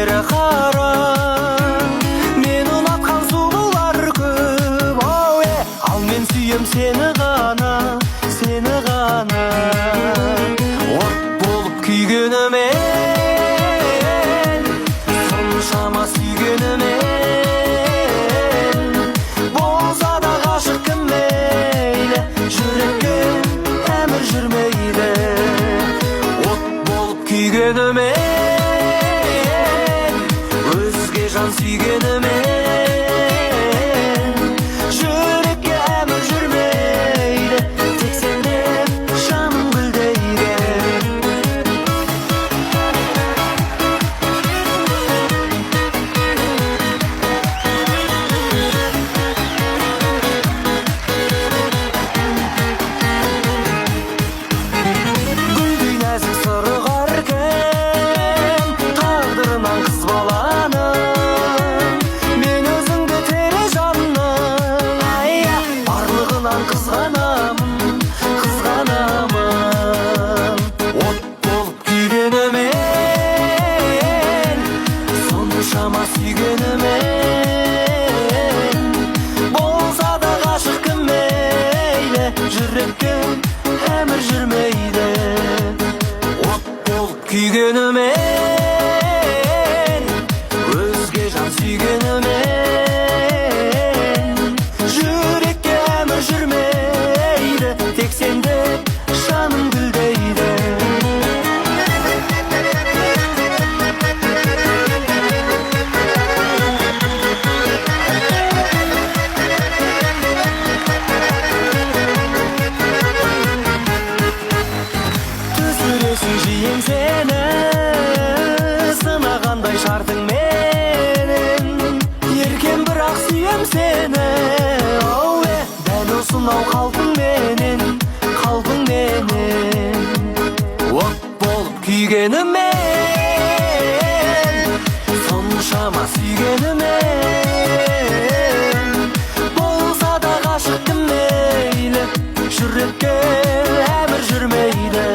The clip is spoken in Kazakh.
бері қара, мен ұнатқан сұлулар көп, ал мен сүйем сені ғана, сені ғана. От болып күйгенімен, соншама сүйгенімен, болса да ғашық кім мейлі, жүрекке әмір жүрмейді. От болып күйгенімен, өзге жан сүйгенімен, жүрекке әмір жүрмейді. Тек сенден жаным гүлдейді. Гүлдей нәзік сыры қаркен, тағдырынан қыз баланың, мен өзіңді тере жанның, барлығынан қызғанамын, қызғанамын. От болып күйгенімен, соншама сүйгенімен, болса да ғашық кім мейлі, жүрекке әмір жүрмейді. От болып күйгенімен, өзге жан сүйгенімен, жүрекке әмір жүрмейді. Тек сенде жаным гүлдейді. Түсіресің жиен сені, сынағандай шартың менің, еркем бірақ сүйем сені, дәл осынау қалпыңменен, қалпыңменен. От болып күйгенімен, соншама сүйгенімен, болса да ғашық кім мейлі, жүрекке әмір жүрмейді.